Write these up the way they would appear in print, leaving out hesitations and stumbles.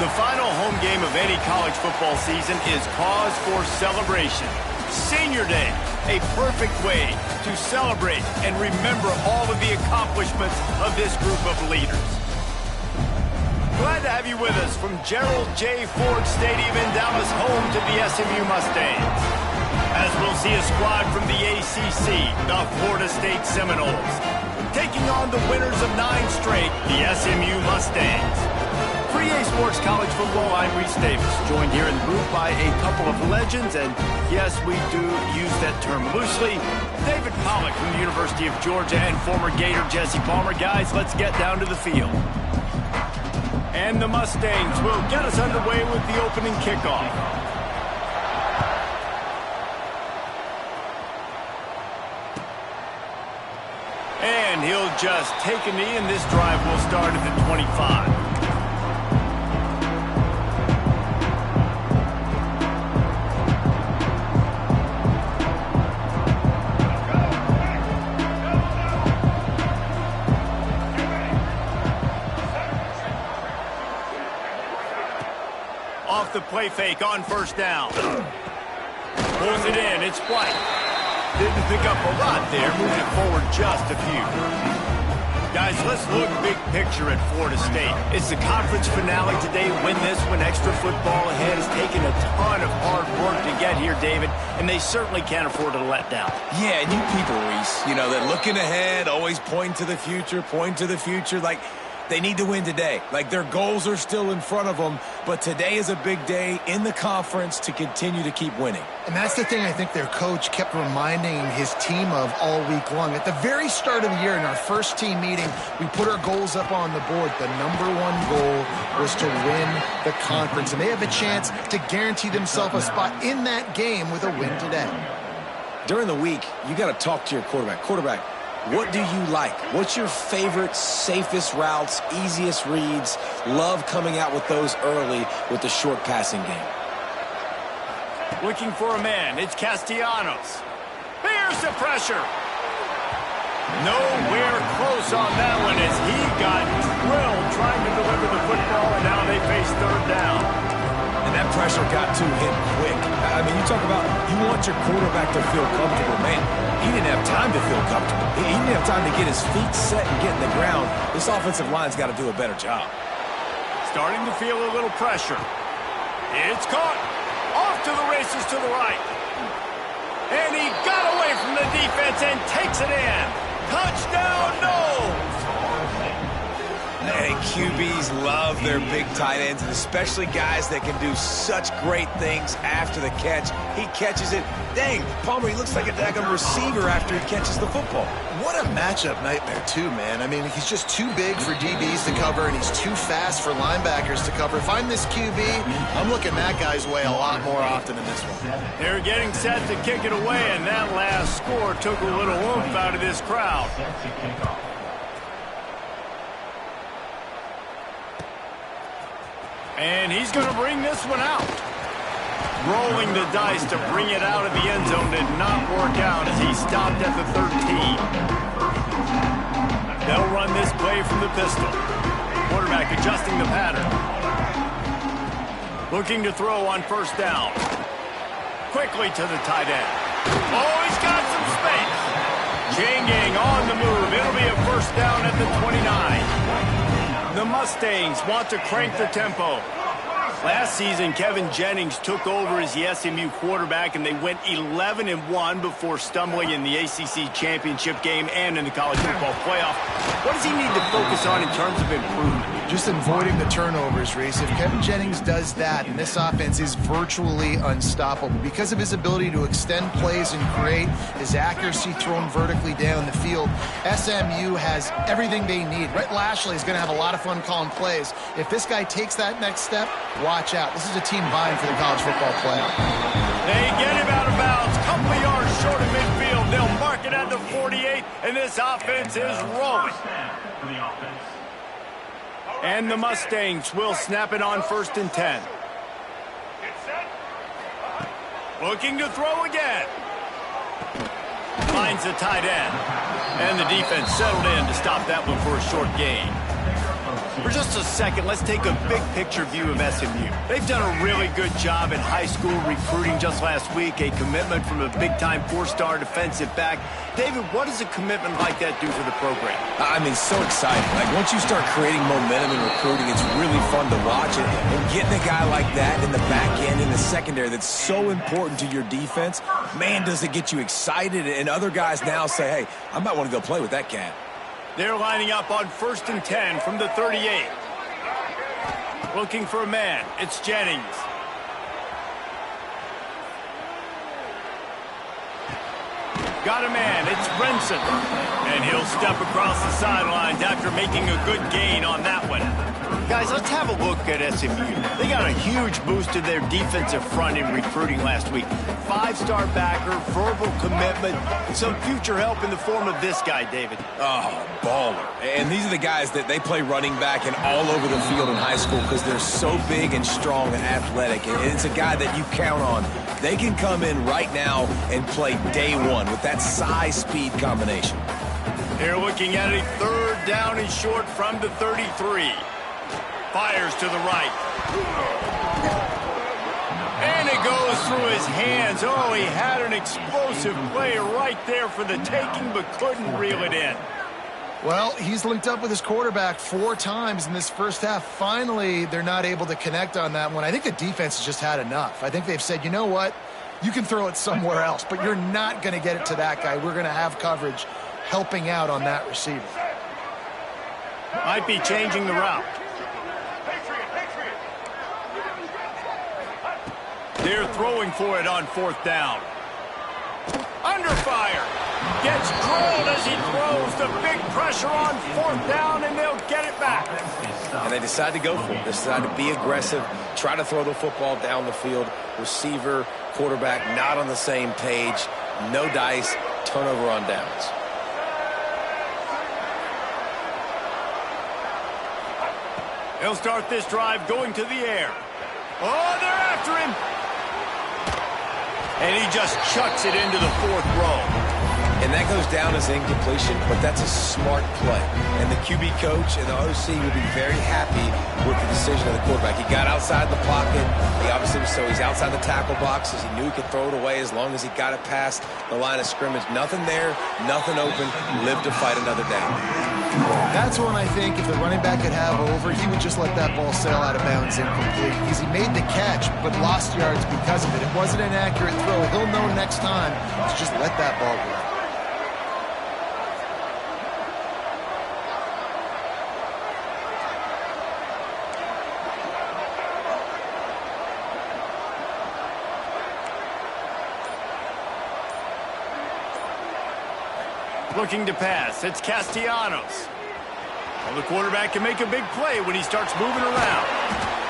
The final home game of any college football season is cause for celebration. Senior Day, a perfect way to celebrate and remember all of the accomplishments of this group of leaders. Glad to have you with us from Gerald J. Ford Stadium in Dallas, home to the SMU Mustangs. As we'll see a squad from the ACC, the Florida State Seminoles, taking on the winners of 9 straight, the SMU Mustangs. For EA Sports College Football, I'm Reese Davis, joined here in the booth by a couple of legends, and yes, we do use that term loosely. David Pollack from the University of Georgia and former Gator Jesse Palmer. Guys, let's get down to the field. And the Mustangs will get us underway with the opening kickoff. And he'll just take a knee, and this drive will start at the 25. Off the play fake on first down. Pulls it in. It's White. Didn't pick up a lot there. Moved it forward just a few. Guys, let's look big picture at Florida State. It's the conference finale today. Win this one. Extra football ahead. Has taken a ton of hard work to get here, David, and they certainly can't afford to let down. Yeah, and you people, Reese, you know, they're looking ahead, always pointing to the future, like they need to win today. Like their goals are still in front of them, but today is a big day in the conference to continue to keep winning. And that's the thing I think their coach kept reminding his team of all week long. At the very start of the year in our first team meeting, we put our goals up on the board. The #1 goal was to win the conference, and they have a chance to guarantee themselves a spot in that game with a win today. During the week, you got to talk to your quarterback. What do you like? What's your favorite, safest routes, easiest reads? Love coming out with those early with the short passing game. Looking for a man. It's Castellanos. Here's the pressure. Nowhere close on that one as he got drilled trying to deliver the football, and now they face third down. And that pressure got to him quick. I mean, you talk about you want your quarterback to feel comfortable. Man, he didn't have time to feel comfortable. He didn't have time to get his feet set and get in the ground. This offensive line's got to do a better job. Starting to feel a little pressure. It's caught. Off to the races to the right. And he got away from the defense and takes it in. Touchdown, Noles! And QBs love their big tight ends, and especially guys that can do such great things after the catch. He catches it. Dang, Palmer, he looks like a daggone receiver after he catches the football. What a matchup nightmare, too, man. I mean, he's just too big for DBs to cover, and he's too fast for linebackers to cover. If I'm this QB, I'm looking that guy's way a lot more often in this one. They're getting set to kick it away, and that last score took a little oomph out of this crowd. And he's going to bring this one out. Rolling the dice to bring it out of the end zone did not work out as he stopped at the 13. They'll run this play from the pistol. Quarterback adjusting the pattern. Looking to throw on first down. Quickly to the tight end. Oh, he's got some space. Janging on the move. It'll be a first down at the 29. The Mustangs want to crank the tempo. Last season, Kevin Jennings took over as the SMU quarterback, and they went 11-1 before stumbling in the ACC championship game and in the college football playoff. What does he need to focus on in terms of improvement? Just avoiding the turnovers, Reese. If Kevin Jennings does that, and this offense is virtually unstoppable because of his ability to extend plays and create his accuracy thrown vertically down the field, SMU has everything they need. Rhett Lashley is going to have a lot of fun calling plays. If this guy takes that next step, watch out. This is a team vying for the college football playoff. They get him out of bounds. Couple yards short of midfield. They'll mark it at the 48, and this offense is rolling. And the Mustangs will snap it on 1st and 10. Looking to throw again. Finds the tight end. And the defense settled in to stop that one for a short gain. For just a second, let's take a big picture view of SMU. They've done a really good job in high school recruiting just last week, a commitment from a big-time four-star defensive back. David, what does a commitment like that do for the program? I mean, so exciting. Like, once you start creating momentum in recruiting, it's really fun to watch it. And getting a guy like that in the back end, in the secondary, that's so important to your defense, man, does it get you excited. And other guys now say, hey, I might want to go play with that cat. They're lining up on 1st and 10 from the 38. Looking for a man. It's Jennings. Got a man. It's Brinson. And he'll step across the sidelines after making a good gain on that one. Guys, let's have a look at SMU. They got a huge boost to their defensive front in recruiting last week. 5-star backer, verbal commitment, some future help in the form of this guy, David. Oh, baller. And these are the guys that they play running back and all over the field in high school because they're so big and strong and athletic. And it's a guy that you count on. They can come in right now and play day one with that size-speed combination. They're looking at a 3rd down and short from the 33. Fires to the right. And it goes through his hands. Oh, he had an explosive play right there for the taking, but couldn't reel it in. Well, he's linked up with his quarterback 4 times in this first half. Finally, they're not able to connect on that one. I think the defense has just had enough. I think they've said, you know what? You can throw it somewhere else, but you're not going to get it to that guy. We're going to have coverage helping out on that receiver. Might be changing the route. They're throwing for it on 4th down. Under fire. Gets drilled as he throws. The big pressure on 4th down, and they'll get it back. And they decide to go for it. They decide to be aggressive, try to throw the football down the field. Receiver, quarterback, not on the same page. No dice, turnover on downs. He'll start this drive going to the air. Oh, they're after him. And he just chucks it into the 4th row. And that goes down as incompletion, but that's a smart play. And the QB coach and the OC would be very happy with the decision of the quarterback. He got outside the pocket. He obviously was so he's outside the tackle boxes. He knew he could throw it away as long as he got it past the line of scrimmage. Nothing there, nothing open. Lived to fight another down. That's one I think if the running back could have over, he would just let that ball sail out of bounds incomplete. Because he made the catch, but lost yards because of it. It wasn't an accurate throw. He'll know next time to just let that ball go. Looking to pass. It's Castellanos. Well, the quarterback can make a big play when he starts moving around.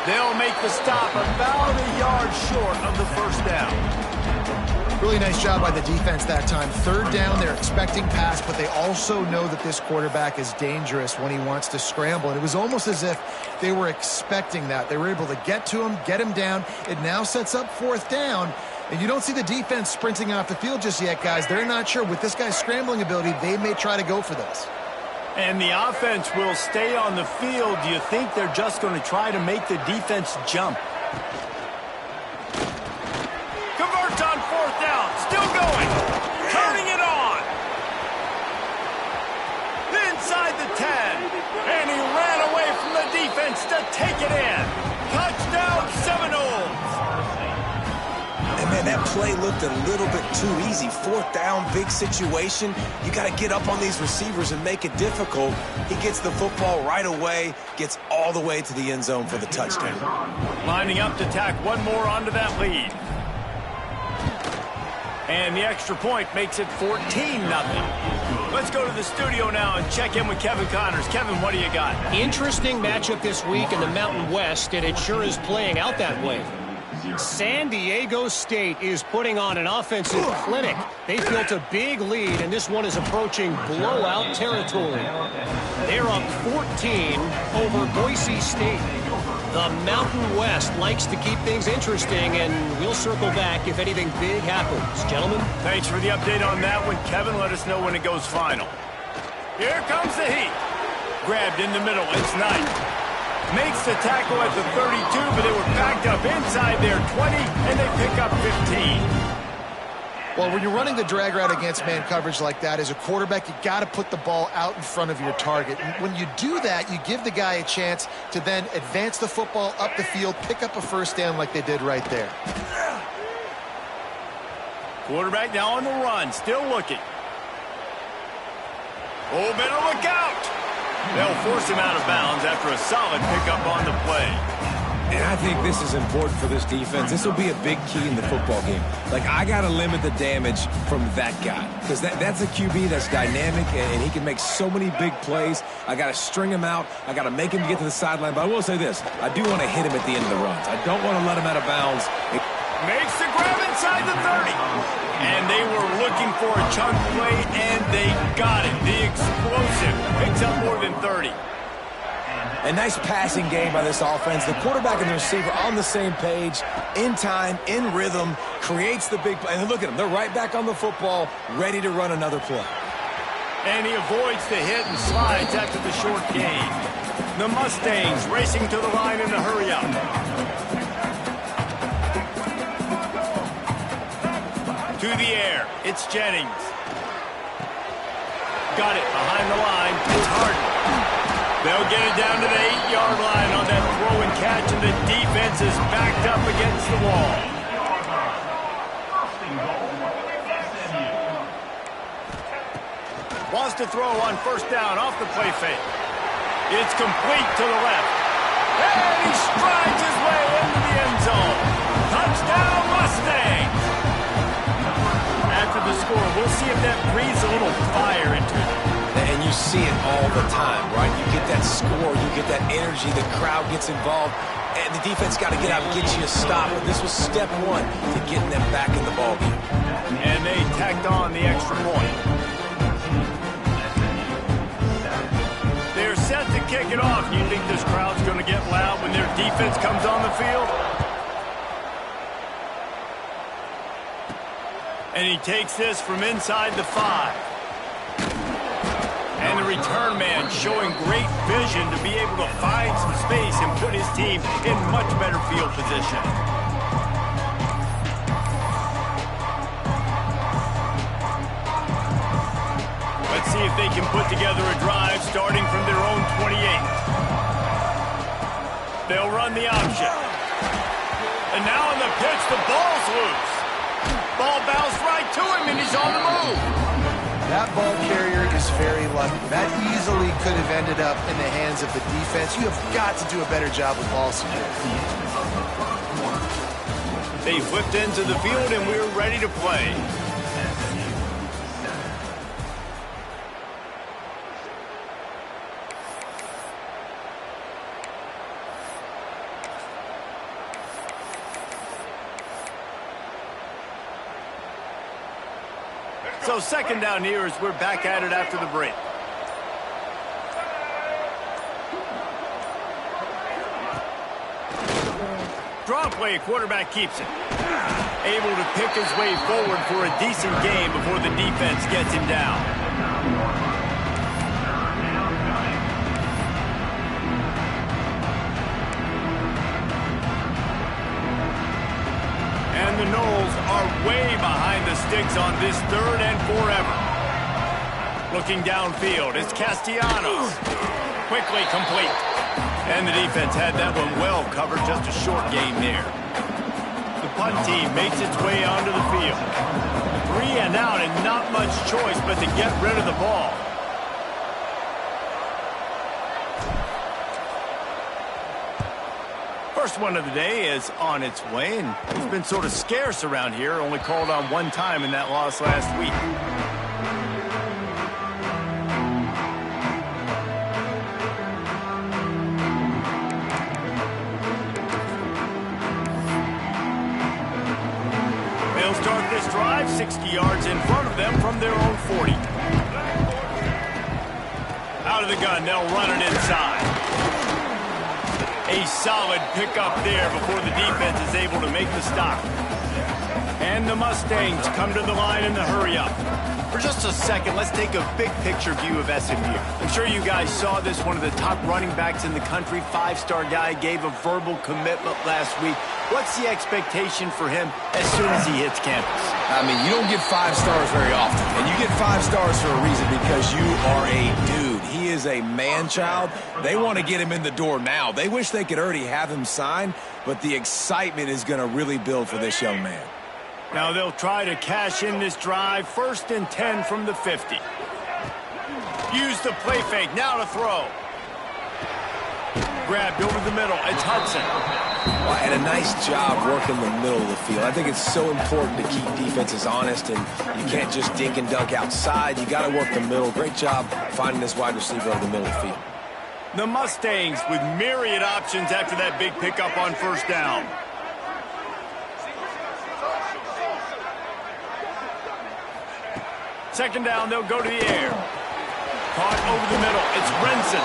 They'll make the stop about a yard short of the 1st down. Really nice job by the defense that time. 3rd down, they're expecting pass, but they also know that this quarterback is dangerous when he wants to scramble. And it was almost as if they were expecting that. They were able to get to him, get him down. It now sets up 4th down. And you don't see the defense sprinting off the field just yet, guys. They're not sure. With this guy's scrambling ability, they may try to go for this. And the offense will stay on the field. Do you think they're just going to try to make the defense jump? Converts on 4th down. Still going. Turning it on. Inside the 10. And he ran away from the defense to take it in. Touchdown Seminoles. And, man, that play looked a little bit too easy. 4th down, big situation. You got to get up on these receivers and make it difficult. He gets the football right away, gets all the way to the end zone for the touchdown. Lining up to tack one more onto that lead. And the extra point makes it 14-0. Let's go to the studio now and check in with Kevin Connors. Kevin, what do you got? Interesting matchup this week in the Mountain West, and it sure is playing out that way. San Diego State is putting on an offensive clinic. They've built a big lead, and this one is approaching blowout territory. They're up 14 over Boise State. The Mountain West likes to keep things interesting, and we'll circle back if anything big happens. Gentlemen? Thanks for the update on that one, Kevin. Let us know when it goes final. Here comes the heat. Grabbed in the middle. It's Knight. Makes the tackle at the 32, but they were backed up inside their 20, and they pick up 15. Well, when you're running the drag route against man coverage like that, as a quarterback, you got to put the ball out in front of your target. And when you do that, you give the guy a chance to then advance the football up the field, pick up a first down like they did right there. Quarterback now on the run, still looking. Oh, better look out. They'll force him out of bounds after a solid pickup on the play. And I think this is important for this defense. This will be a big key in the football game. Like, I got to limit the damage from that guy because that's a QB that's dynamic, and he can make so many big plays. I got to string him out. I got to make him get to the sideline. But I will say this. I do want to hit him at the end of the runs. I don't want to let him out of bounds. Makes the grab inside the 30. And they were looking for a chunk play, and they got it. The explosive picks up more than 30. A nice passing game by this offense. The quarterback and the receiver on the same page, in time, in rhythm, creates the big play. And look at them. They're right back on the football, ready to run another play. And he avoids the hit and slides after the short gain. The Mustangs racing to the line in a hurry-up. To the air. It's Jennings. Got it behind the line. It's Harden. They'll get it down to the 8-yard line on that throw and catch, and the defense is backed up against the wall. Wants to throw on first down off the play fake. It's complete to the left. And he strides his way into the end zone. Touchdown, Mustangs! After the score, we'll see if that breathes a little fire into it. And you see it all the time, right? You get that score, you get that energy, the crowd gets involved, and the defense got to get out and get you a stop. But this was step one to getting them back in the ballgame. And they tacked on the extra point. They're set to kick it off. You think this crowd's going to get loud when their defense comes on the field? And he takes this from inside the 5. And the return man showing great vision to be able to find some space and put his team in much better field position. Let's see if they can put together a drive starting from their own 28. They'll run the option. And now on the pitch, the ball's loose. Ball bounced right to him, and he's on the move. That ball carrier is very lucky. That easily could have ended up in the hands of the defense. You have got to do a better job with ball security. They flipped into the field, and we're ready to play. So second down here as we're back at it after the break. Draw play, quarterback keeps it. Able to pick his way forward for a decent game before the defense gets him down. And the Noles are way behind the sticks on this third and forever. Looking downfield, it's Castellanos. Quickly complete. And the defense had that one well covered, just a short gain there. The punt team makes its way onto the field. 3 and out and not much choice but to get rid of the ball. First one of the day is on its way, and it's been sort of scarce around here, only called on one time in that loss last week. They'll start this drive 60 yards in front of them from their own 40. Out of the gun, they'll run it inside. A solid pickup there before the defense is able to make the stop. And the Mustangs come to the line in the hurry-up. For just a second, let's take a big picture view of SMU. I'm sure you guys saw this. One of the top running backs in the country, five-star guy, gave a verbal commitment last week. What's the expectation for him as soon as he hits campus? I mean, you don't get 5 stars very often, and you get 5 stars for a reason because you are a dude. He is a man-child. They want to get him in the door now. They wish they could already have him signed, but the excitement is going to really build for this young man. Now they'll try to cash in this drive. 1st and 10 from the 50. Use the play fake. Now to throw. Grabbed over the middle. It's Hudson. Well, and a nice job working the middle of the field. I think it's so important to keep defenses honest, and you can't just dink and dunk outside. You got to work the middle. Great job finding this wide receiver over the middle of the field. The Mustangs with myriad options after that big pickup on 1st down. Second down, they'll go to the air. Caught over the middle. It's Renson.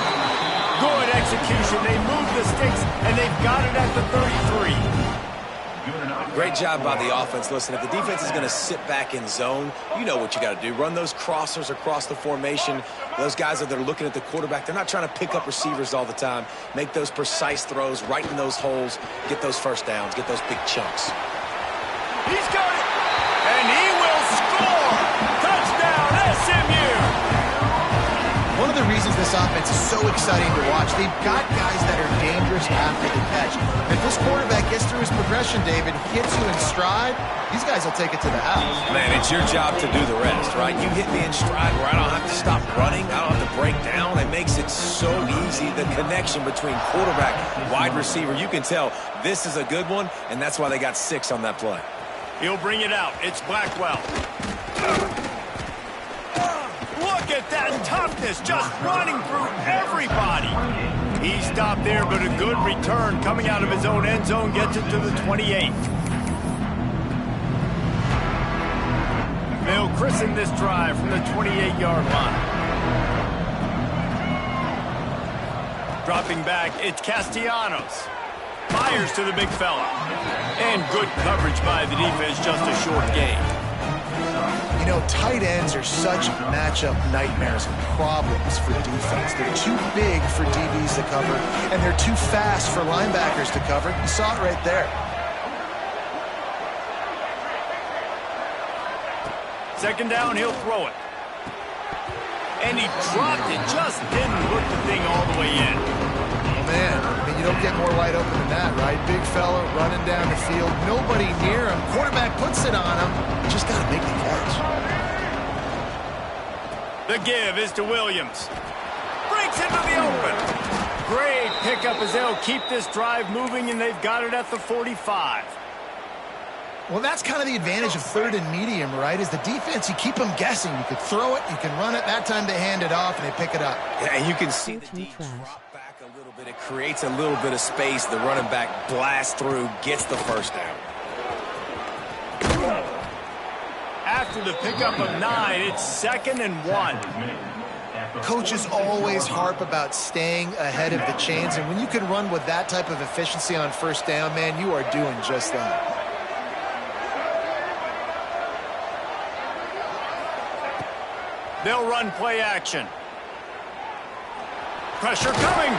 Good execution. They move the sticks, and they've got it at the 33. Great job by the offense. Listen, if the defense is going to sit back in zone, you know what you got to do. Run those crossers across the formation. Those guys that are looking at the quarterback, they're not trying to pick up receivers all the time. Make those precise throws right in those holes. Get those first downs. Get those big chunks. He's got it. And he will score. Touchdown, SMU. One of the reasons this offense is so exciting to watch, they've got guys that are dangerous after the catch. If this quarterback gets through his progression, David, hits you in stride, these guys will take it to the house. Man, it's your job to do the rest, right? You hit me in stride where I don't have to stop running. I don't have to break down. It makes it so easy. The connection between quarterback, wide receiver, you can tell this is a good one, and that's why they got 6 on that play. He'll bring it out. It's Blackwell. Look at that toughness, just running through everybody. He stopped there, but a good return coming out of his own end zone gets it to the 28. They'll christen this drive from the 28-yard line. Dropping back, it's Castellanos. Fires to the big fella. And good coverage by the defense, just a short gain. You know, tight ends are such matchup nightmares and problems for defense. They're too big for DBs to cover, and they're too fast for linebackers to cover. You saw it right there. Second down, he'll throw it. And he dropped it, just didn't hook the thing all the way in. Oh, man, I mean, you don't get more wide open than that, right? Big fella running down the field, nobody near him. Quarterback puts it on him. Just got to make the catch. The give is to Williams. Breaks into the open. Great pickup as they'll keep this drive moving, and they've got it at the 45. Well, that's kind of the advantage of 3rd and medium, right? Is the defense, you keep them guessing. You can throw it, you can run it. That time they hand it off, and they pick it up. Yeah, and you can see the D drop back a little bit. It creates a little bit of space. The running back blasts through, gets the first down. After the pickup of 9, it's 2nd and 1. Coaches always harp about staying ahead of the chains, and when you can run with that type of efficiency on 1st down, man, you are doing just that. They'll run play action. Pressure coming.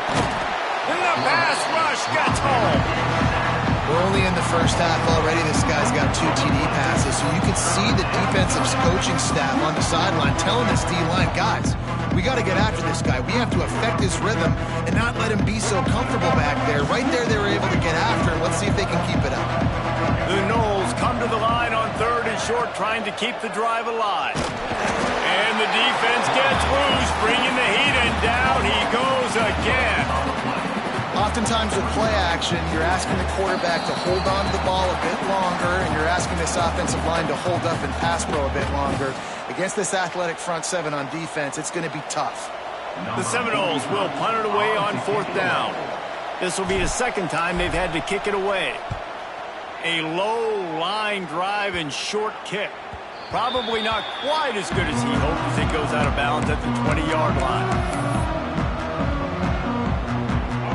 And the pass rush gets home. We're only in the first half already. This guy's got 2 TD passes, so you can see the defensive coaching staff on the sideline telling this D-line, guys, we got to get after this guy. We have to affect his rhythm and not let him be so comfortable back there. Right there, they were able to get after him. Let's see if they can keep it up. The Noles come to the line on 3rd and short, trying to keep the drive alive. And the defense gets loose, bringing the heat, and down he goes again. Oftentimes with play action, you're asking the quarterback to hold on to the ball a bit longer, and you're asking this offensive line to hold up and pass pro a bit longer. Against this athletic front 7 on defense, it's going to be tough. The Seminoles will punt it away on 4th down. This will be the 2nd time they've had to kick it away. A low line drive and short kick. Probably not quite as good as he hoped as it goes out of bounds at the 20-yard line.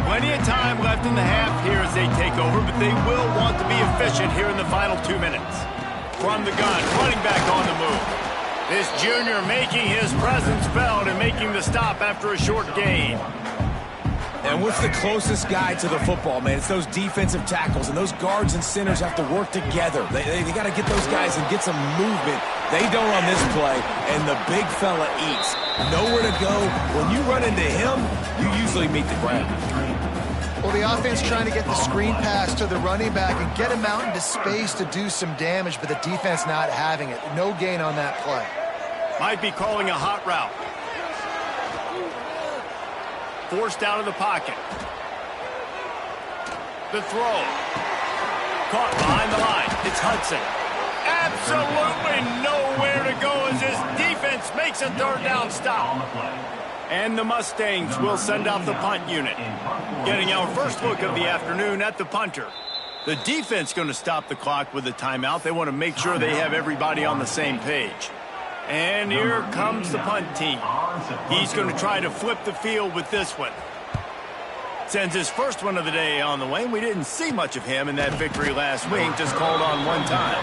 Plenty of time left in the half here as they take over, but they will want to be efficient here in the final 2 minutes. From the gun, running back on the move. This junior making his presence felt and making the stop after a short gain. And what's the closest guy to the football, man? It's those defensive tackles, and those guards and centers have to work together. They got to get those guys and get some movement. They don't on this play, and the big fella eats. Nowhere to go. When you run into him, you usually meet the ground. Well, the offense trying to get the screen pass to the running back and get him out into space to do some damage, but the defense not having it. No gain on that play. Might be calling a hot route. Forced out of the pocket. The throw. Caught behind the line. It's Hudson. Absolutely nowhere to go as this defense makes a third down stop. And the Mustangs will send out the punt unit. Getting our first look of the afternoon at the punter. The defense going to stop the clock with a timeout. They want to make sure they have everybody on the same page. And here comes the punt team. He's going to try to flip the field with this one. Sends his first one of the day on the way. We didn't see much of him in that victory last week, just called on one time.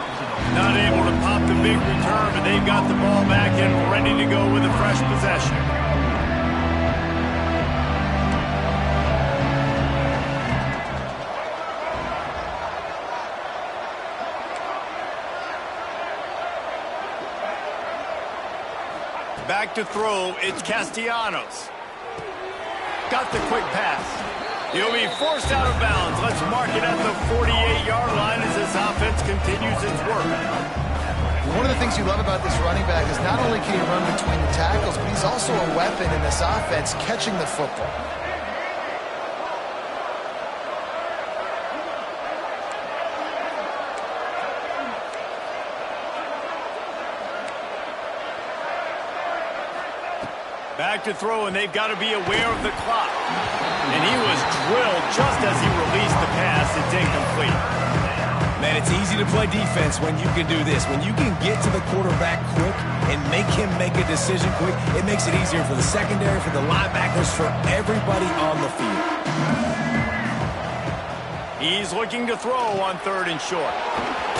Not able to pop the big return, but they've got the ball back and ready to go with a fresh possession. Back to throw, it's Castellanos. Got the quick pass. He'll be forced out of bounds. Let's mark it at the 48-yard line as this offense continues its work. One of the things you love about this running back is not only can he run between the tackles, but he's also a weapon in this offense catching the football. Back to throw, and they've got to be aware of the clock. And he was drilled just as he released the pass. It's incomplete. Man, it's easy to play defense when you can do this. When you can get to the quarterback quick and make him make a decision quick, it makes it easier for the secondary, for the linebackers, for everybody on the field. He's looking to throw on third and short.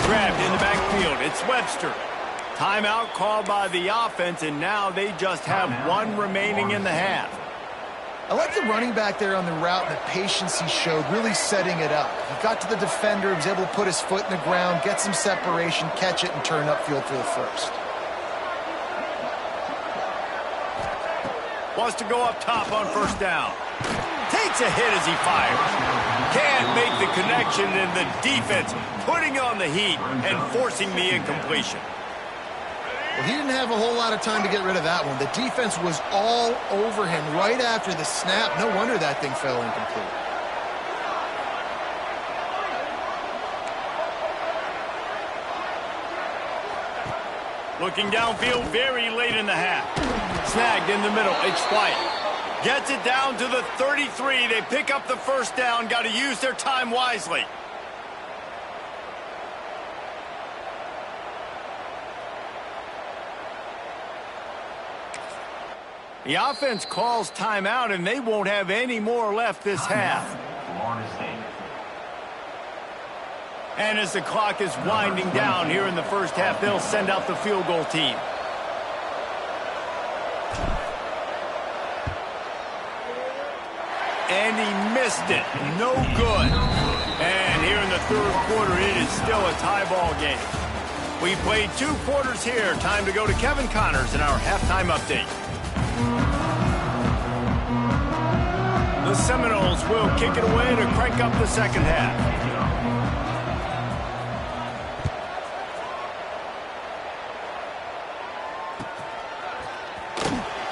Grabbed in the backfield. It's Webster. Timeout called by the offense, and now they just have one remaining in the half. I like the running back there on the route and the patience he showed, really setting it up. He got to the defender, he was able to put his foot in the ground, get some separation, catch it, and turn upfield for the first. Wants to go up top on first down. Takes a hit as he fires. Can't make the connection, and the defense putting on the heat and forcing the incompletion. Well, he didn't have a whole lot of time to get rid of that one. The defense was all over him right after the snap. No wonder that thing fell incomplete. Looking downfield very late in the half. Snagged in the middle. It's White. Gets it down to the 33. They pick up the first down. Got to use their time wisely. The offense calls timeout, and they won't have any more left this half. And as the clock is winding down here in the first half, they'll send out the field goal team. And he missed it. No good. And here in the third quarter, it is still a tie ball game. We played 2 quarters here. Time to go to Kevin Connors in our halftime update. The Seminoles will kick it away to crank up the second half.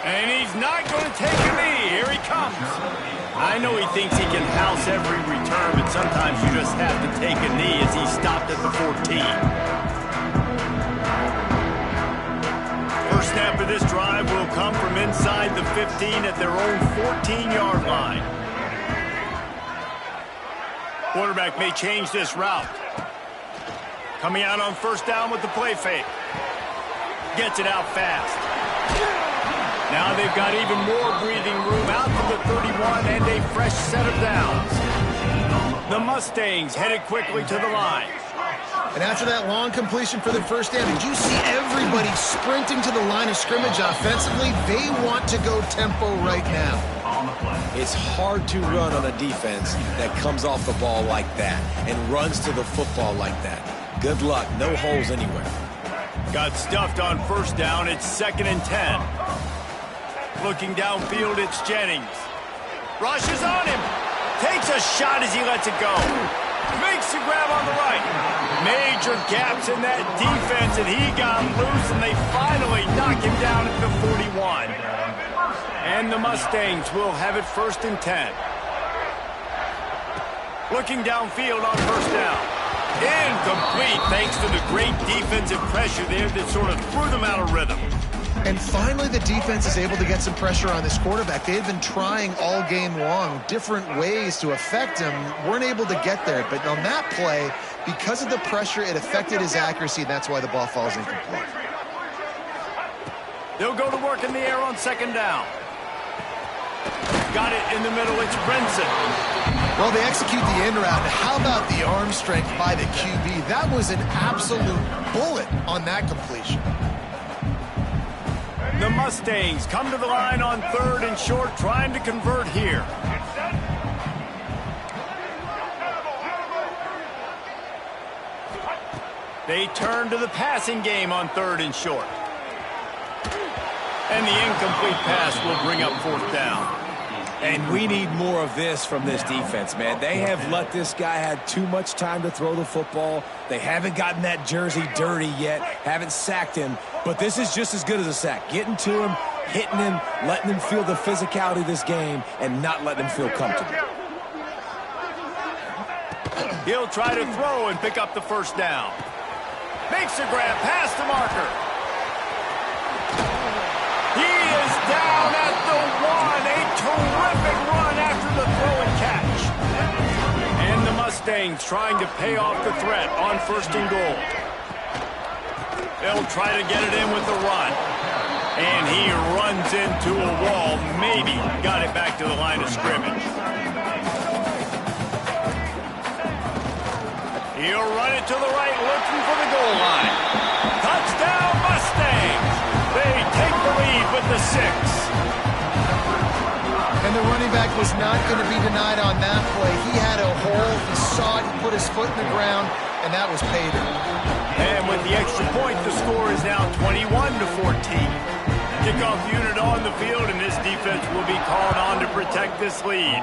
And he's not going to take a knee. Here he comes. I know he thinks he can house every return, but sometimes you just have to take a knee as he stopped at the 14. First snap of this drive will come from inside the 15 at their own 14-yard line. Quarterback may change this route. Coming out on first down with the play fake. Gets it out fast. Now they've got even more breathing room out to the 31 and a fresh set of downs. The Mustangs headed quickly to the line. And after that long completion for the first down, did you see everybody sprinting to the line of scrimmage offensively? They want to go tempo right now. It's hard to run on a defense that comes off the ball like that and runs to the football like that. Good luck. No holes anywhere. Got stuffed on first down. It's 2nd and 10. Looking downfield, it's Jennings. Rushes on him. Takes a shot as he lets it go. Makes the grab on the right. Major gaps in that defense, and he got loose, and they finally knock him down at the 41. And the Mustangs will have it 1st and 10. Looking downfield on first down. Incomplete, thanks to the great defensive pressure there that sort of threw them out of rhythm. And finally, the defense is able to get some pressure on this quarterback. They had been trying all game long different ways to affect him, weren't able to get there. But on that play, because of the pressure, it affected his accuracy, and that's why the ball falls incomplete. They'll go to work in the air on 2nd down. Got it in the middle, it's Brinson. Well, they execute the end route. How about the arm strength by the QB? That was an absolute bullet on that completion. The Mustangs come to the line on 3rd and short, trying to convert here. They turn to the passing game on 3rd and short. And the incomplete pass will bring up 4th down. And we need more of this from this defense, man. They have let this guy have too much time to throw the football. They haven't gotten that jersey dirty yet, haven't sacked him. But this is just as good as a sack. Getting to him, hitting him, letting him feel the physicality of this game, and not letting him feel comfortable. He'll try to throw and pick up the 1st down. Makes a grab past the marker. He is down at the 1. A terrific run after the throw and catch. And the Mustangs trying to pay off the threat on 1st and goal. They'll try to get it in with the run. And he runs into a wall. Maybe got it back to the line of scrimmage. He'll run it to the right, looking for the goal line. Touchdown, Mustangs! They take the lead with the 6. And the running back was not going to be denied on that play. He had a hole, he saw it, he put his foot in the ground, and that was pay dirt. And with the extra point, the score is now 21-14. Kickoff unit on the field, and this defense will be called on to protect this lead.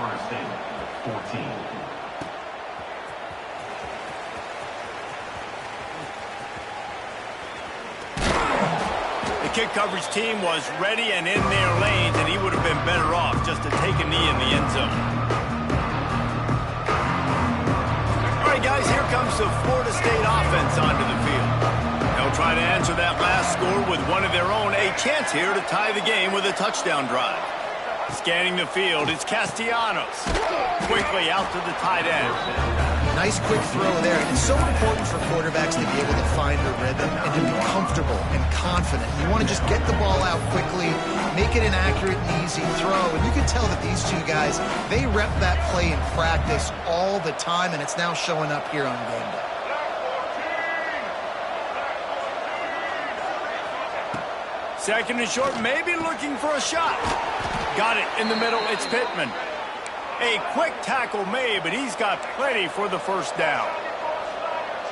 The kick coverage team was ready and in their lanes, and he would have been better off just to take a knee in the end zone. All right, guys, here comes the Florida State offense onto the field. They'll try to answer that last score with one of their own. A chance here to tie the game with a touchdown drive. Scanning the field, it's Castellanos. Quickly out to the tight end. Nice quick throw there. It's so important for quarterbacks to be able to find a rhythm and to be comfortable and confident. You want to just get the ball out quickly, make it an accurate and easy throw. And you can tell that these two guys, they rep that play in practice all the time, and it's now showing up here on game day. Second and short, maybe looking for a shot. Got it in the middle, it's Pittman. A quick tackle made, but he's got plenty for the 1st down.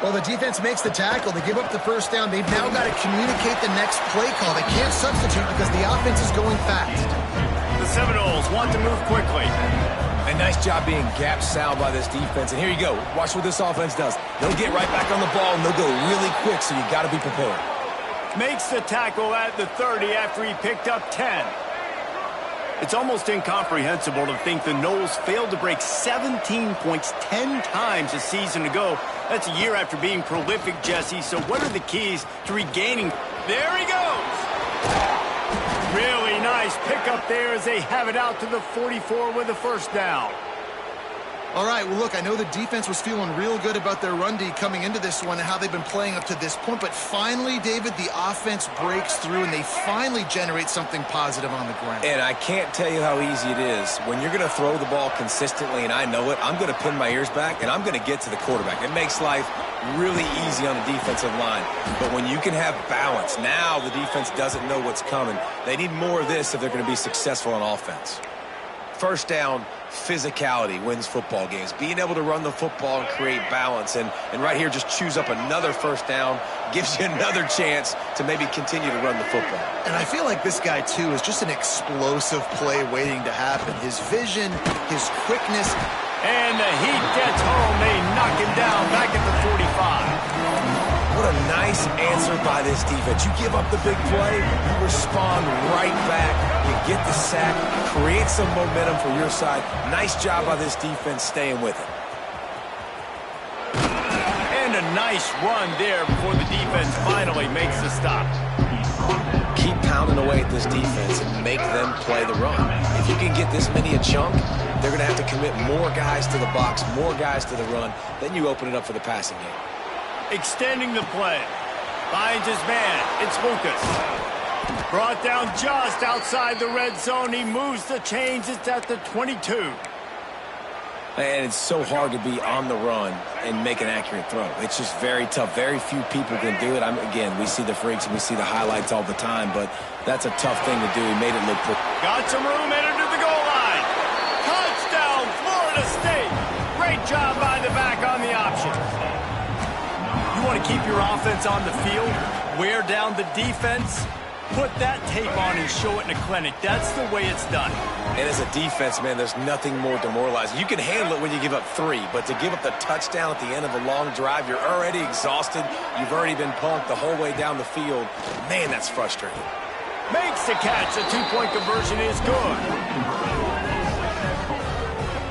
Well, the defense makes the tackle. They give up the 1st down. They've now got to communicate the next play call. They can't substitute because the offense is going fast. The Seminoles want to move quickly. A nice job being gap sound by this defense. And here you go. Watch what this offense does. They'll get right back on the ball, and they'll go really quick, so you got to be prepared. Makes the tackle at the 30 after he picked up 10. It's almost incomprehensible to think the Noles failed to break 17 points 10 times a season ago. That's a year after being prolific, Jesse. So what are the keys to regaining? There he goes! Really nice pickup there as they have it out to the 44 with the 1st down. All right, well, look, I know the defense was feeling real good about their run D coming into this one and how they've been playing up to this point, but finally, David, the offense breaks through and they finally generate something positive on the ground. And I can't tell you how easy it is. When you're going to throw the ball consistently, and I know it, I'm going to pin my ears back, and I'm going to get to the quarterback. It makes life really easy on the defensive line. But when you can have balance, now the defense doesn't know what's coming. They need more of this if they're going to be successful on offense. First down, physicality wins football games. Being able to run the football and create balance. And right here, just choose up another first down, gives you another chance to maybe continue to run the football. And I feel like this guy, too, is just an explosive play waiting to happen. His vision, his quickness. And the heat gets home. They knock him down back at the 45. What a nice answer by this defense. You give up the big play, you respond right back, you get the sack, create some momentum for your side. Nice job by this defense staying with it. And a nice run there before the defense finally makes the stop. Keep pounding away at this defense and make them play the run. If you can get this many a chunk, they're going to have to commit more guys to the box, more guys to the run. Then you open it up for the passing game. Extending the play. Finds his man. It's Lucas. Brought down just outside the red zone. He moves the chains. It's at the 22. And it's so hard to be on the run and make an accurate throw. It's just very tough. Very few people can do it. Again, we see the freaks and we see the highlights all the time, but that's a tough thing to do. He made it look pretty. Got some room, headed to the goal line. Touchdown, Florida State. Great job by the back on the option. You want to keep your offense on the field, wear down the defense, put that tape on and show it in a clinic. That's the way it's done. And as a defense, man, there's nothing more demoralizing. You can handle it when you give up 3, but to give up the touchdown at the end of a long drive, you're already exhausted. You've already been punked the whole way down the field. Man, that's frustrating. Makes the catch. The 2-point conversion is good.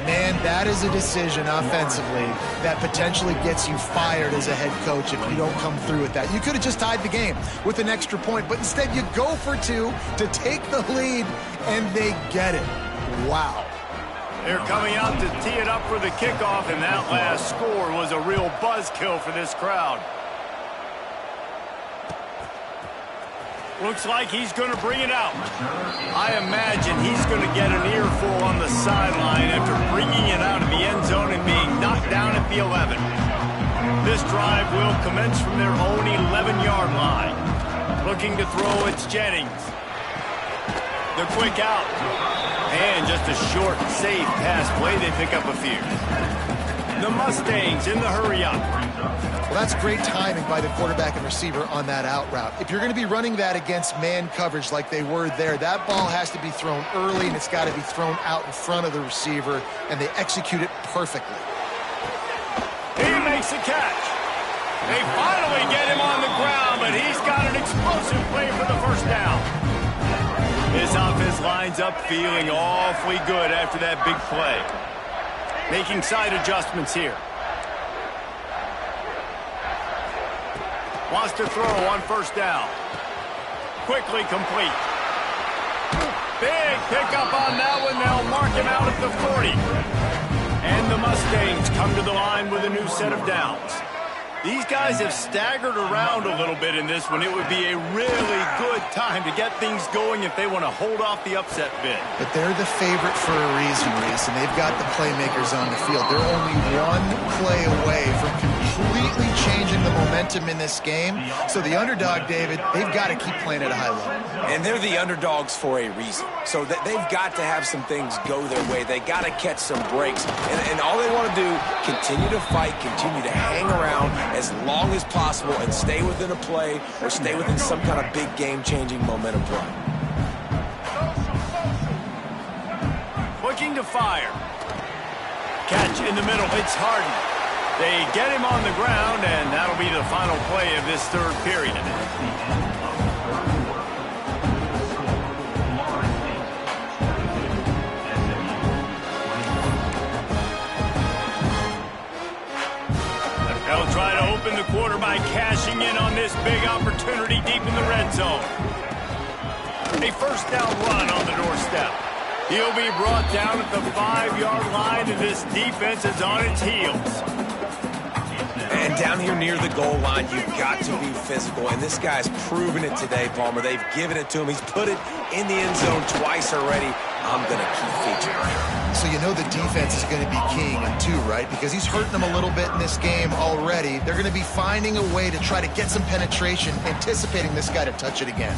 Man, that is a decision offensively that potentially gets you fired as a head coach if you don't come through with that. You could have just tied the game with an extra point, but instead you go for 2 to take the lead, and they get it. Wow. They're coming out to tee it up for the kickoff, and that last score was a real buzzkill for this crowd. Looks like he's going to bring it out. I imagine he's going to get an earful on the sideline after bringing it out of the end zone and being knocked down at the 11. This drive will commence from their own 11-yard line. Looking to throw, it's Jennings. The quick out. And just a short, safe pass play. They pick up a few. The Mustangs in the hurry-up. Well, that's great timing by the quarterback and receiver on that out route. If you're going to be running that against man coverage like they were there, that ball has to be thrown early, and it's got to be thrown out in front of the receiver, and they execute it perfectly. He makes the catch. They finally get him on the ground, but he's got an explosive play for the first down. This offense lines up feeling awfully good after that big play. Making side adjustments here. Wants to throw on first down. Quickly complete. Big pickup on that one. They'll mark him out at the 40. And the Mustangs come to the line with a new set of downs. These guys have staggered around a little bit in this one. It would be a really good time to get things going if they want to hold off the upset bid. But they're the favorite for a reason, Reese, and they've got the playmakers on the field. They're only one play away from completely changing the momentum in this game. So the underdog, David, they've got to keep playing at a high level. And they're the underdogs for a reason. So they've got to have some things go their way. They got to catch some breaks. And all they want to do, continue to fight, continue to hang around as long as possible and stay within a play or stay within some kind of big game-changing momentum play. Looking to fire. Catch in the middle. It's Harden. They get him on the ground, and that'll be the final play of this third period. They'll try to open the quarter by cashing in on this big opportunity deep in the red zone. A first down run on the doorstep. He'll be brought down at the 5-yard line, and this defense is on its heels. And down here near the goal line, you've got to be physical. And this guy's proven it today, Palmer. They've given it to him. He's put it in the end zone twice already. I'm going to keep featuring him. So you know the defense is going to be keying him too, right? Because he's hurting them a little bit in this game already. They're going to be finding a way to try to get some penetration, anticipating this guy to touch it again.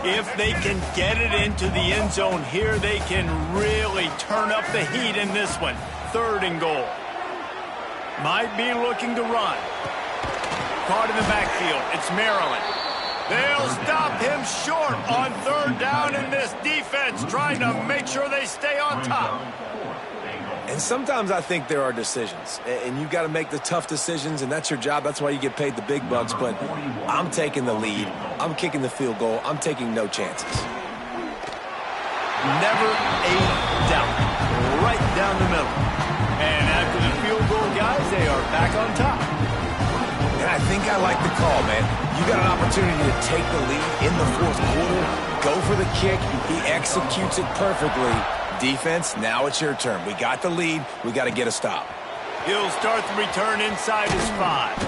If they can get it into the end zone here, they can really turn up the heat in this one. 3rd and goal. Might be looking to run. Caught in the backfield. It's Maryland. They'll stop him short on 3rd down, and this defense trying to make sure they stay on top. And sometimes I think there are decisions, and you've got to make the tough decisions, and that's your job. That's why you get paid the big bucks, but I'm taking the lead. I'm kicking the field goal. I'm taking no chances. Never a doubt. Right down the middle. And after the field goal, guys, they are back on top. And I think I like the call, man. You got an opportunity to take the lead in the 4th quarter. Go for the kick. He executes it perfectly. Defense, now it's your turn. We got the lead. We got to get a stop. He'll start the return inside his 5.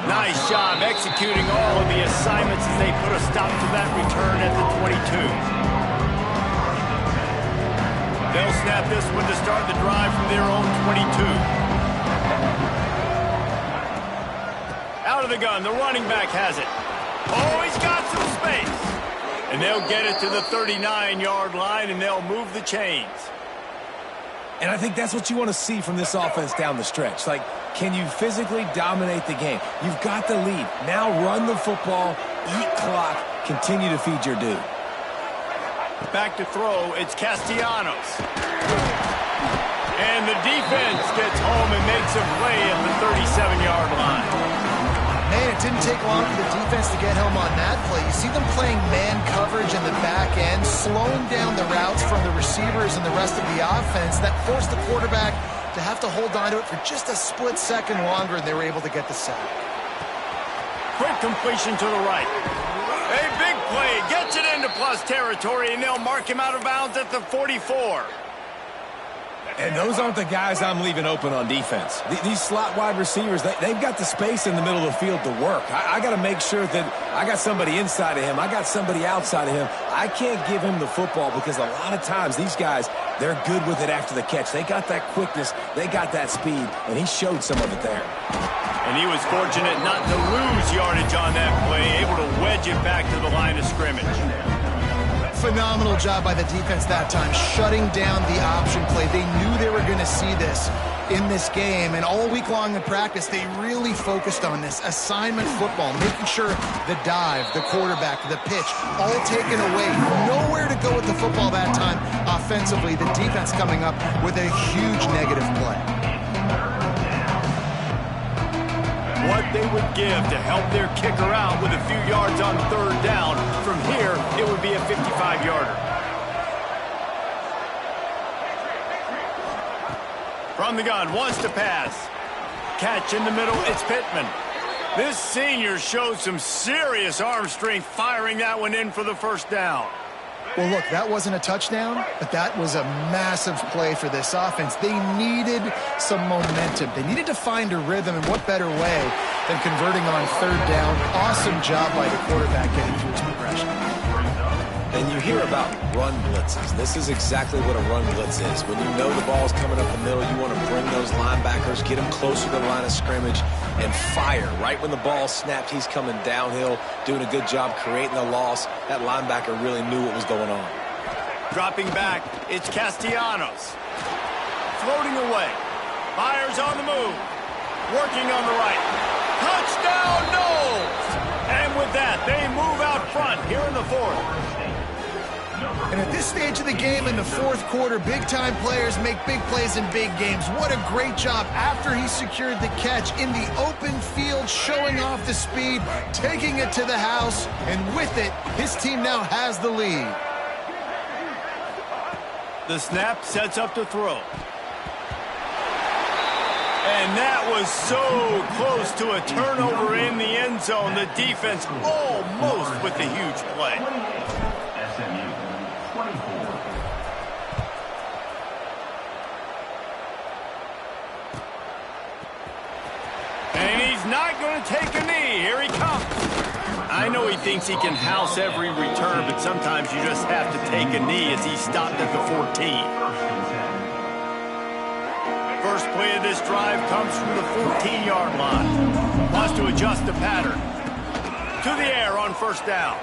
Nice job executing all of the assignments as they put a stop to that return at the 22. They'll snap this one to start the drive from their own 22. Out of the gun, the running back has it. Oh, he's got some space. And they'll get it to the 39-yard line, and they'll move the chains. And I think that's what you want to see from this offense down the stretch. Like, can you physically dominate the game? You've got the lead. Now run the football, eat clock, continue to feed your dude. Back to throw, it's Castellanos. And the defense gets home and makes a play at the 37-yard line. Man, it didn't take long for the defense to get home on that play. You see them playing man coverage in the back end, slowing down the routes from the receivers and the rest of the offense. That forced the quarterback to have to hold on to it for just a split second longer, and they were able to get the sack. Quick completion to the right. A big play, gets it into plus territory, and they'll mark him out of bounds at the 44. And those aren't the guys I'm leaving open on defense. These slot wide receivers, they've got the space in the middle of the field to work. I got to make sure that I got somebody inside of him. I got somebody outside of him. I can't give him the football because a lot of times these guys, they're good with it after the catch. They got that quickness. They got that speed, and he showed some of it there. And he was fortunate not to lose yardage on that play, able to wedge it back to the line of scrimmage. Phenomenal job by the defense that time, shutting down the option play. They knew they were going to see this in this game, and all week long in practice, they really focused on this assignment football, making sure the dive, the quarterback, the pitch, all taken away. Nowhere to go with the football that time offensively. The defense coming up with a huge negative play. What they would give to help their kicker out with a few yards on 3rd down. From here, it would be a 55-yarder. From the gun, wants to pass. Catch in the middle, it's Pittman. This senior shows some serious arm strength firing that one in for the 1st down. Well, look, that wasn't a touchdown, but that was a massive play for this offense. They needed some momentum. They needed to find a rhythm, and what better way than converting on 3rd down. Awesome job by the quarterback getting through his progression. And you hear about run blitzes. This is exactly what a run blitz is. When you know the ball's coming up the middle, you want to bring those linebackers, get them closer to the line of scrimmage, and fire. Right when the ball snapped, he's coming downhill, doing a good job creating the loss. That linebacker really knew what was going on. Dropping back, it's Castellanos. Floating away. Myers on the move. Working on the right. Touchdown, Noles! And with that, they move out front here in the 4th. And at this stage of the game in the 4th quarter, big-time players make big plays in big games. What a great job after he secured the catch in the open field, showing off the speed, taking it to the house, and with it, his team now has the lead. The snap sets up to throw. And that was so close to a turnover in the end zone. The defense almost with the huge play. And he's not going to take a knee. Here he comes. I know he thinks he can house every return, but sometimes you just have to take a knee as he's stopped at the 14. First play of this drive comes from the 14-yard line. Wants to adjust the pattern. To the air on first down.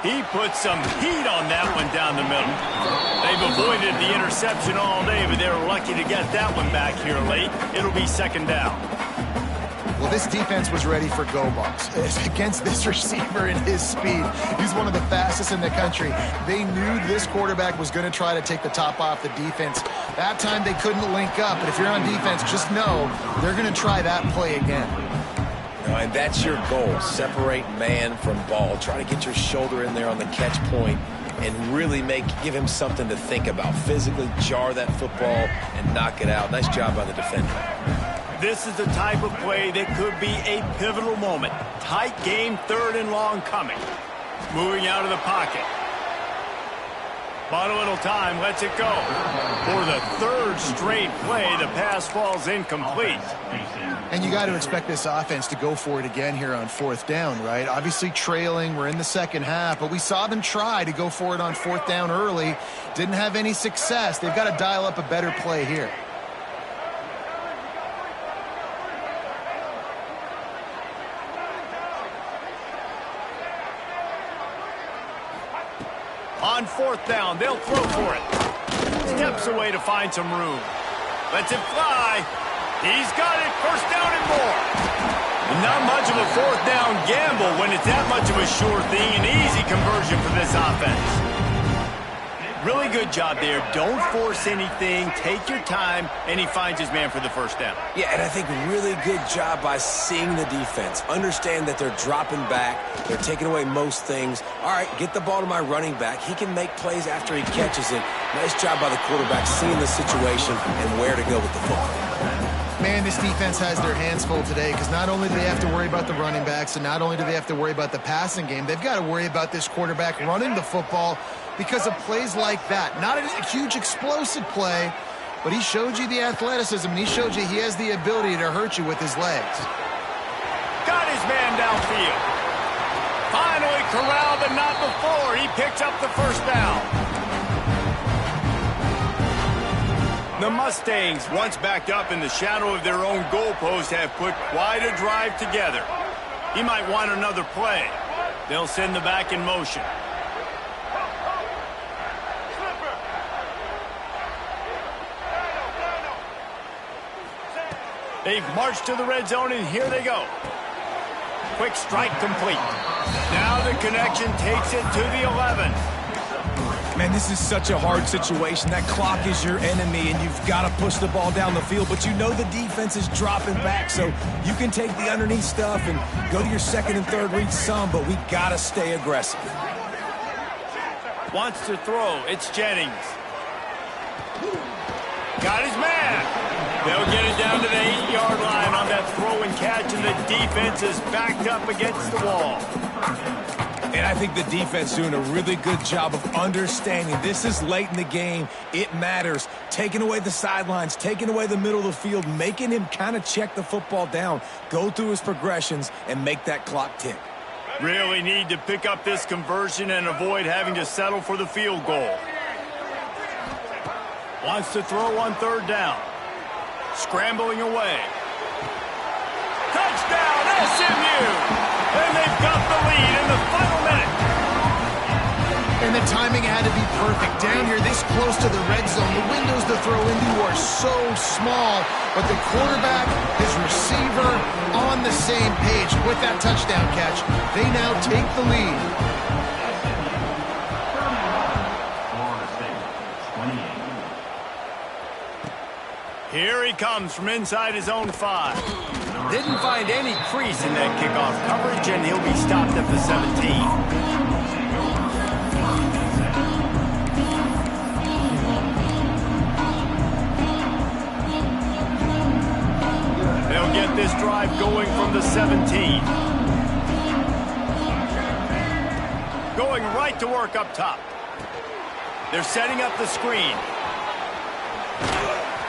He put some heat on that one down the middle. They've avoided the interception all day, but they were lucky to get that one back here late. It'll be second down. Well, this defense was ready for go balls against this receiver and his speed. He's one of the fastest in the country. They knew this quarterback was going to try to take the top off the defense. That time they couldn't link up, but if you're on defense, just know they're going to try that play again. And that's your goal. Separate man from ball. Try to get your shoulder in there on the catch point and really give him something to think about. Physically jar that football and knock it out. Nice job by the defender. This is the type of play that could be a pivotal moment. Tight game, third and long coming. Moving out of the pocket. Bought a little time, lets it go. For the third straight play, the pass falls incomplete. And you got to expect this offense to go for it again here on fourth down, right? Obviously trailing, we're in the second half, but we saw them try to go for it on fourth down early. Didn't have any success. They've got to dial up a better play here. On fourth down, they'll throw for it. Steps away to find some room. Lets it fly. He's got it. First down and more. Not much of a fourth down gamble when it's that much of a sure thing. An easy conversion for this offense. Really good job there. Don't force anything. Take your time, and he finds his man for the first down. Yeah, and I think really good job by seeing the defense. Understand that they're dropping back. They're taking away most things. All right, get the ball to my running back. He can make plays after he catches it. Nice job by the quarterback seeing the situation and where to go with the football. Man, this defense has their hands full today because not only do they have to worry about the running backs and not only do they have to worry about the passing game, they've got to worry about this quarterback running the football because of plays like that. Not a huge explosive play, but he showed you the athleticism and he showed you he has the ability to hurt you with his legs. Got his man downfield. Finally corralled, but not before. He picks up the first down. The Mustangs, once backed up in the shadow of their own goalpost, have put quite a drive together. He might want another play. They'll send the back in motion. They've marched to the red zone, and here they go. Quick strike complete. Now the connection takes it to the 11. Man, this is such a hard situation. That clock is your enemy, and you've got to push the ball down the field. But you know the defense is dropping back, so you can take the underneath stuff and go to your second and third read some, but we got to stay aggressive. Wants to throw. It's Jennings. Got his man. They'll get it down to the 8-yard line on that throw and catch, and the defense is backed up against the wall. And I think the defense doing a really good job of understanding this is late in the game. It matters. Taking away the sidelines, taking away the middle of the field, making him kind of check the football down, go through his progressions, and make that clock tick. Really need to pick up this conversion and avoid having to settle for the field goal. Wants to throw on third down. Scrambling away. Touchdown, SMU! And they've got the lead in the final minute. And the timing had to be perfect. Down here this close to the red zone, the windows to throw into are so small, but the quarterback, his receiver, on the same page. With that touchdown catch, they now take the lead. Here he comes from inside his own 5. Didn't find any crease in that kickoff coverage, and he'll be stopped at the 17. They'll get this drive going from the 17. Going right to work up top. They're setting up the screen.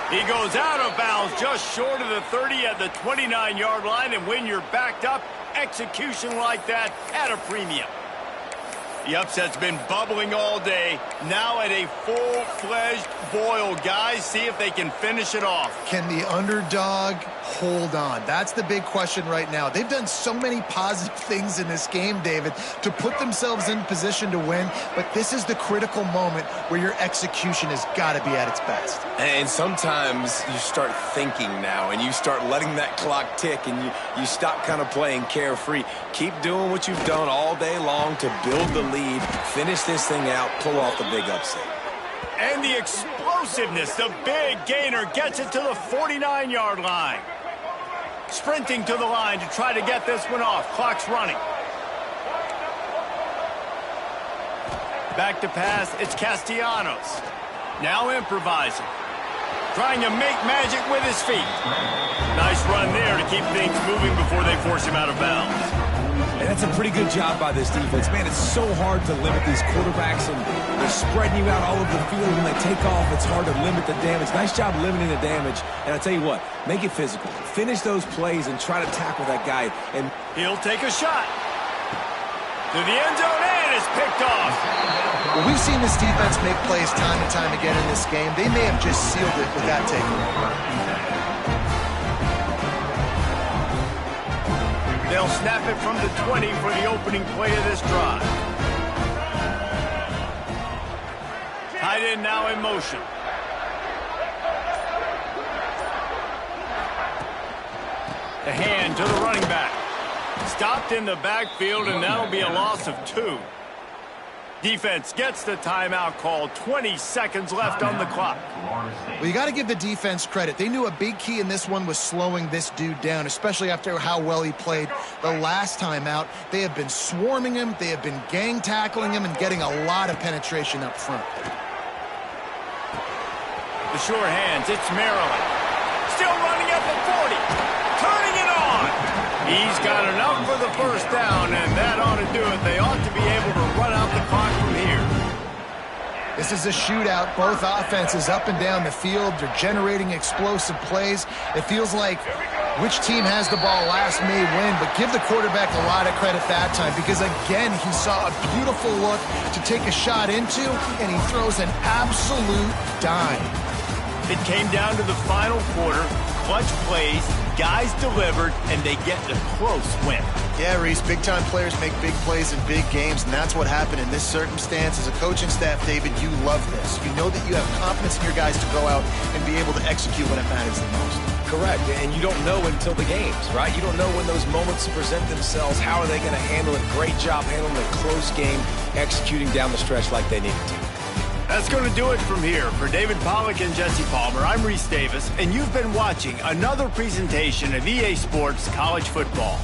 He goes out of bounds just short of the 30 at the 29-yard line, and when you're backed up, execution like that at a premium. The upset's been bubbling all day. Now at a full-fledged boil. Guys, see if they can finish it off. Can the underdog hold on? That's the big question right now. They've done so many positive things in this game, David, to put themselves in position to win, but this is the critical moment where your execution has got to be at its best. And sometimes you start thinking now, and you start letting that clock tick, and you stop kind of playing carefree. Keep doing what you've done all day long to build the lead, finish this thing out, pull off the big upset. And the explosiveness, the big gainer gets it to the 49-yard line. Sprinting to the line to try to get this one off. Clock's running. Back to pass, it's Castellanos. Now improvising. Trying to make magic with his feet. Nice run there to keep things moving before they force him out of bounds. And that's a pretty good job by this defense. Man, it's so hard to limit these quarterbacks, and they're spreading you out all over the field. When they take off, it's hard to limit the damage. Nice job limiting the damage. And I tell you what, make it physical. Finish those plays and try to tackle that guy. And he'll take a shot. To the end zone, and it's picked off. Well, we've seen this defense make plays time and time again in this game. They may have just sealed it with that takeaway. They'll snap it from the 20 for the opening play of this drive. Tight end now in motion. The hand to the running back. Stopped in the backfield, and that'll be a loss of 2. Defense gets the timeout called. 20 seconds left on the clock. Well, you got to give the defense credit. They knew a big key in this one was slowing this dude down, especially after how well he played the last time out. They have been swarming him. They have been gang tackling him and getting a lot of penetration up front. The sure hands, it's Maryland. Still running at the 40. Turning it on. He's got enough for the first down, and that ought to do it. They ought to be able to run out the clock from here. This is a shootout. Both offenses up and down the field. They're generating explosive plays. It feels like which team has the ball last may win, but give the quarterback a lot of credit that time because, again, he saw a beautiful look to take a shot into, and he throws an absolute dime. It came down to the final quarter. Clutch plays, guys delivered, and they get a close win. Yeah, Reese, big-time players make big plays in big games, and that's what happened in this circumstance. As a coaching staff, David, you love this. You know that you have confidence in your guys to go out and be able to execute when it matters the most. correct, and you don't know until the games, right? You don't know when those moments present themselves. How are they going to handle it? Great job handling a close game, executing down the stretch like they needed to. That's going to do it from here. For David Pollack and Jesse Palmer, I'm Reese Davis, and you've been watching another presentation of EA Sports College Football.